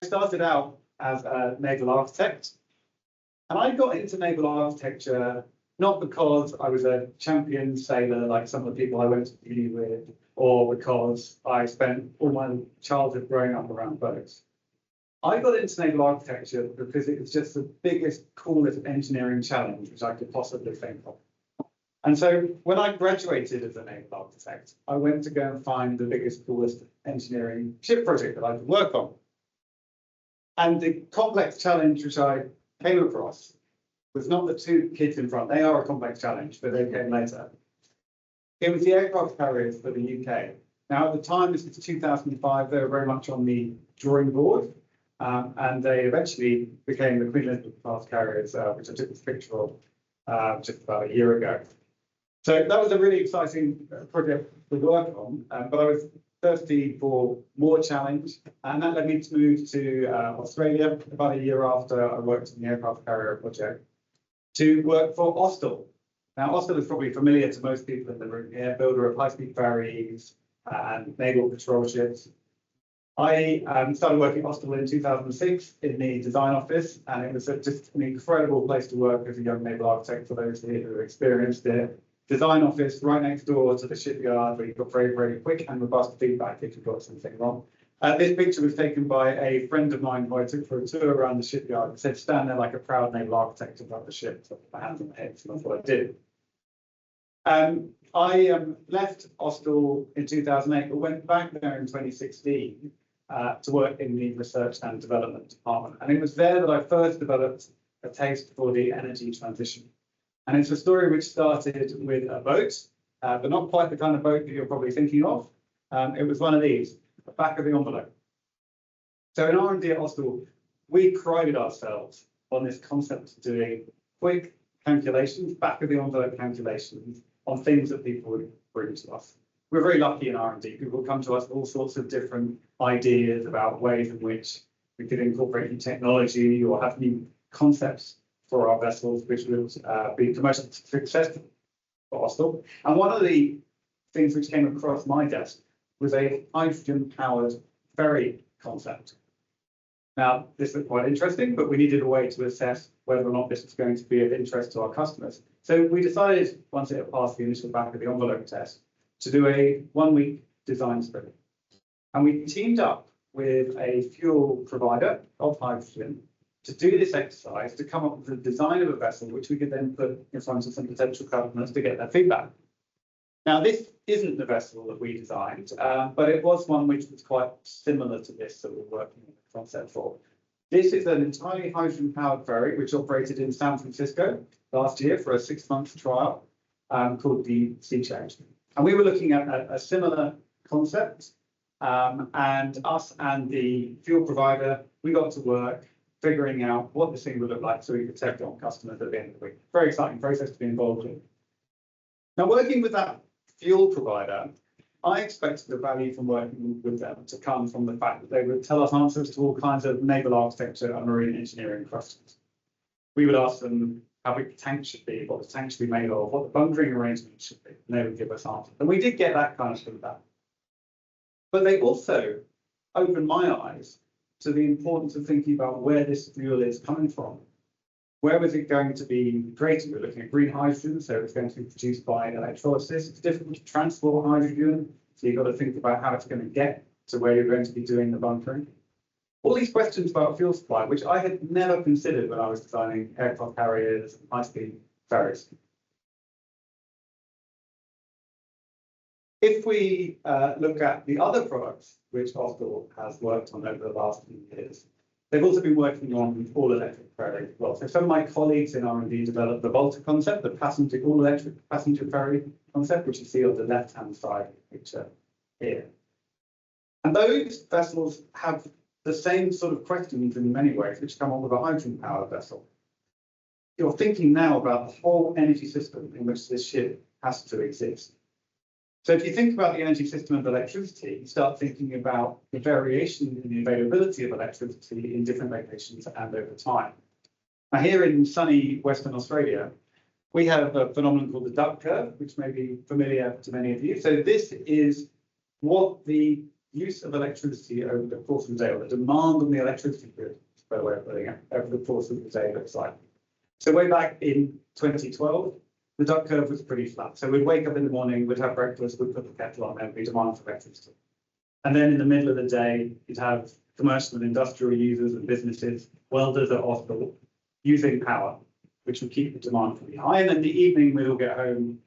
started out as a naval architect, and I got into naval architecture not because I was a champion sailor like some of the people I went to uni with, or because I spent all my childhood growing up around boats. I got into naval architecture because it was just the biggest, coolest engineering challenge which I could possibly think of. And so when I graduated as a naval architect, I went to go and find the biggest, coolest engineering ship project that I could work on. And the complex challenge which I came across was not the two kids in front. They are a complex challenge, but they came later. It was the aircraft carriers for the UK. Now, at the time, this was 2005, they were very much on the drawing board. And they eventually became the Queen Elizabeth class carriers, which I took this picture of just about a year ago. So that was a really exciting project to work on, but I was thirsty for more challenge, and that led me to move to Australia about a year after I worked in the aircraft carrier project to work for Austal. Now, Austal is probably familiar to most people in the room here, builder of high-speed ferries and naval patrol ships. I started working at Austal in 2006 in the design office, and it was just an incredible place to work as a young naval architect for those here who experienced it. Design office right next door to the shipyard, where you got very, very quick and robust feedback if you got something wrong. This picture was taken by a friend of mine who I took for a tour around the shipyard. He said, stand there like a proud naval architect above the ship, so my hands on my head, so that's what I did. I left Austal in 2008, but went back there in 2016 to work in the research and development department. And it was there that I first developed a taste for the energy transition. And it's a story which started with a boat, but not quite the kind of boat that you're probably thinking of. It was one of these, the back of the envelope. So in R&D at Austal, we prided ourselves on this concept of doing quick calculations, back of the envelope calculations on things that people would bring to us. We're very lucky in R&D. People come to us with all sorts of different ideas about ways in which we could incorporate new technology or have new concepts for our vessels, which would be the most successful for Austal. And one of the things which came across my desk was a hydrogen-powered ferry concept. Now, this looked quite interesting, but we needed a way to assess whether or not this was going to be of interest to our customers. So we decided, once it had passed the initial back of the envelope test, to do a one-week design sprint. And we teamed up with a fuel provider of hydrogen to do this exercise, to come up with the design of a vessel, which we could then put in front of some potential customers to get their feedback. Now, this isn't the vessel that we designed, but it was one which was quite similar to this that we're working on the concept for. This is an entirely hydrogen-powered ferry, which operated in San Francisco last year for a 6-month trial called the Sea Change. And we were looking at a similar concept, and us and the fuel provider, we got to work figuring out what this thing would look like so we could take it on customers at the end of the week. Very exciting process to be involved in. Now, working with that fuel provider, I expected the value from working with them to come from the fact that they would tell us answers to all kinds of naval architecture and marine engineering questions. We would ask them how big the tank should be, what the tank should be made of, what the bunkering arrangement should be, and they would give us answers. And we did get that kind of feedback. But they also opened my eyes to the importance of thinking about where this fuel is coming from. Where was it going to be created? We're looking at green hydrogen, so it's going to be produced by electrolysis. It's difficult to transport hydrogen, so you've got to think about how it's going to get to where you're going to be doing the bunkering. All these questions about fuel supply, which I had never considered when I was designing aircraft carriers and high-speed ferries. If we look at the other products which Austal has worked on over the last few years, they've also been working on all-electric ferries as well. So some of my colleagues in R&D developed the Volta concept, the all-electric passenger ferry concept, which you see on the left-hand side of the picture here. And those vessels have the same sort of questions in many ways, which come up with a hydrogen-powered vessel. You're thinking now about the whole energy system in which this ship has to exist. So if you think about the energy system of electricity, you start thinking about the variation in the availability of electricity in different locations and over time. Now, here in sunny Western Australia, we have a phenomenon called the duck curve, which may be familiar to many of you. So this is what the use of electricity over the course of the day, or the demand on the electricity grid, by the way of putting it, over the course of the day looks like. So way back in 2012, the duck curve was pretty flat. So we'd wake up in the morning, we'd have breakfast, we'd put the kettle on, and we'd demand for electricity. And then in the middle of the day, you'd have commercial and industrial users and businesses, welders at hospital, using power, which would keep the demand pretty high. And in the evening, we'd all get home,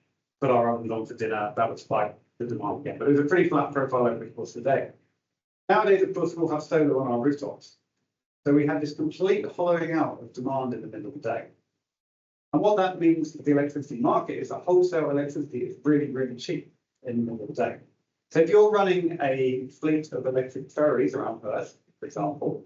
put our ovens on for dinner. That would spike the demand again. But it was a pretty flat profile over the course of the day. Nowadays, of course, we'll have solar on our rooftops. So we have this complete hollowing out of demand in the middle of the day. And what that means for the electricity market is that wholesale electricity is really, really cheap in the middle of the day. So if you're running a fleet of electric ferries around Perth, for example,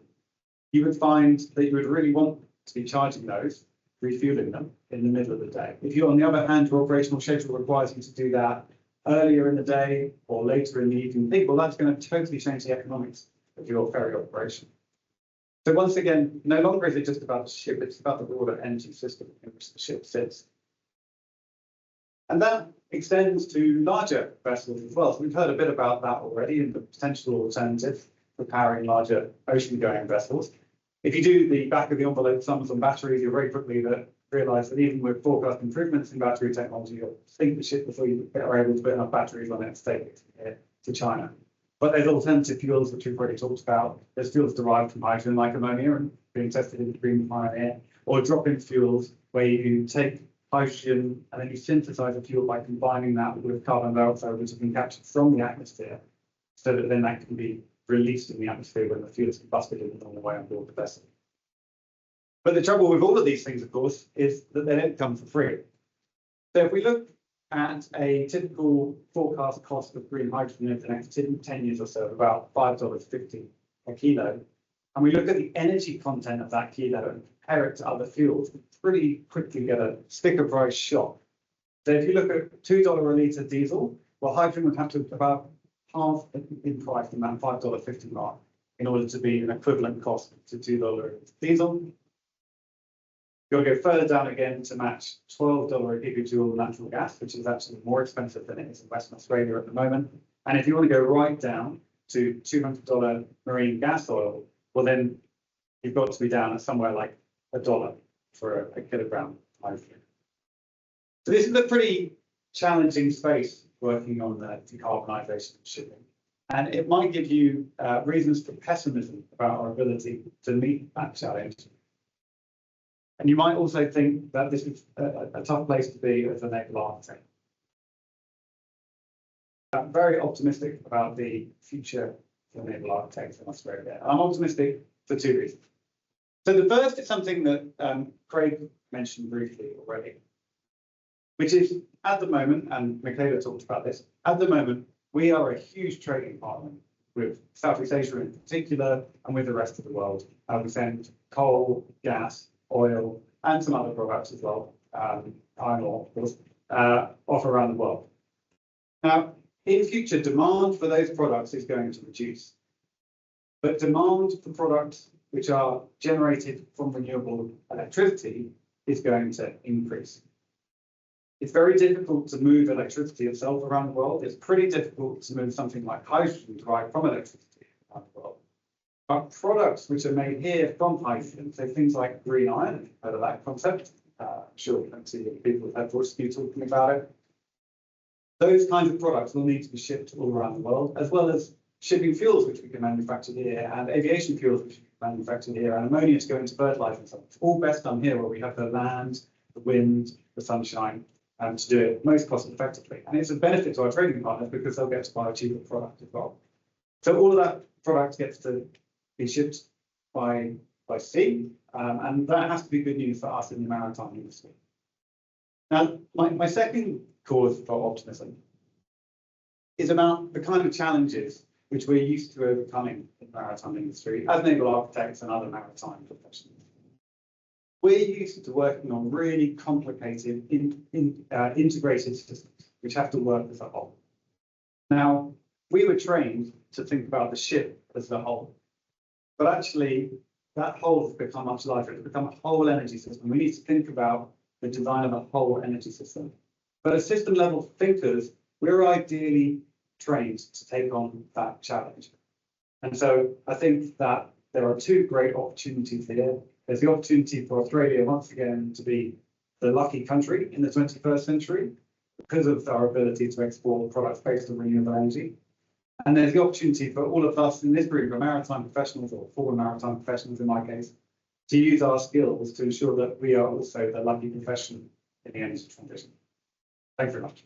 you would find that you would really want to be charging those, refueling them in the middle of the day. If you, on the other hand, your operational schedule requires you to do that earlier in the day or later in the evening, well, that's going to totally change the economics of your ferry operation. So once again, no longer is it just about the ship, it's about the broader energy system in which the ship sits. And that extends to larger vessels as well. So we've heard a bit about that already in the potential alternatives for powering larger ocean-going vessels. If you do the back of the envelope sums on batteries, you'll very quickly realise that even with forecast improvements in battery technology, you'll sink the ship before you are able to put enough batteries on it to take it here to China. But there's alternative fuels, which we've already talked about. There's fuels derived from hydrogen, like ammonia, and being tested in the Green Pioneer, or drop-in fuels, where you take hydrogen and then you synthesize a fuel by combining that with carbon dioxide, which has been captured from the atmosphere, so that then that can be released in the atmosphere when the fuel is combusted in the normal way on board the vessel. But the trouble with all of these things, of course, is that they don't come for free. So if we look at a typical forecast cost of green hydrogen over the next 10 years or so, about $5.50 a kilo, and we look at the energy content of that kilo and compare it to other fuels, we pretty quickly get a sticker price shock. So if you look at $2 a litre diesel, well, hydrogen would have to about half in price from that $5.50 mark in order to be an equivalent cost to $2 diesel. You'll go further down again to match $12 a gigajoule natural gas, which is actually more expensive than it is in Western Australia at the moment. And if you want to go right down to $200 marine gas oil, well, then you've got to be down at somewhere like $1 for a kilogram of hydrogen. So this is a pretty challenging space working on the decarbonisation of shipping. And it might give you reasons for pessimism about our ability to meet that challenge. And you might also think that this is a tough place to be as a naval architect. I'm very optimistic about the future for naval architects in Australia. I'm optimistic for two reasons. So the first is something that Craig mentioned briefly already, which is at the moment, and Michaela talked about this, at the moment, we are a huge trading partner with Southeast Asia in particular, and with the rest of the world. We send coal, gas, oil, and some other products as well, iron ore, of course, off around the world. Now, in future, demand for those products is going to reduce. But demand for products which are generated from renewable electricity is going to increase. It's very difficult to move electricity itself around the world. It's pretty difficult to move something like hydrogen derived from electricity around the world. But products which are made here from hydrogen, so things like green iron, if you've heard of that concept, I'm sure plenty of people have heard Fortescue talking about it. Those kinds of products will need to be shipped all around the world, as well as shipping fuels, which we can manufacture here, and aviation fuels, which we can manufacture here, and ammonia to go into fertilizer and so on. It's all best done here, where we have the land, the wind, the sunshine, to do it most cost effectively. And it's a benefit to our trading partners because they'll get to buy a cheaper product as well. So all of that product gets to be shipped by sea, and that has to be good news for us in the maritime industry. Now, my second cause for optimism is about the kind of challenges which we're used to overcoming in the maritime industry as naval architects and other maritime professionals. We're used to working on really complicated, integrated systems which have to work as a whole. Now, we were trained to think about the ship as a whole, but actually that whole has become much larger. It's become a whole energy system. We need to think about the design of a whole energy system. But as system level thinkers, we're ideally trained to take on that challenge. And so I think that there are two great opportunities here. There's the opportunity for Australia once again to be the lucky country in the 21st century because of our ability to export products based on renewable energy. And there's the opportunity for all of us in this group of maritime professionals, or former maritime professionals in my case, to use our skills to ensure that we are also the lucky profession in the energy transition. Thanks very much.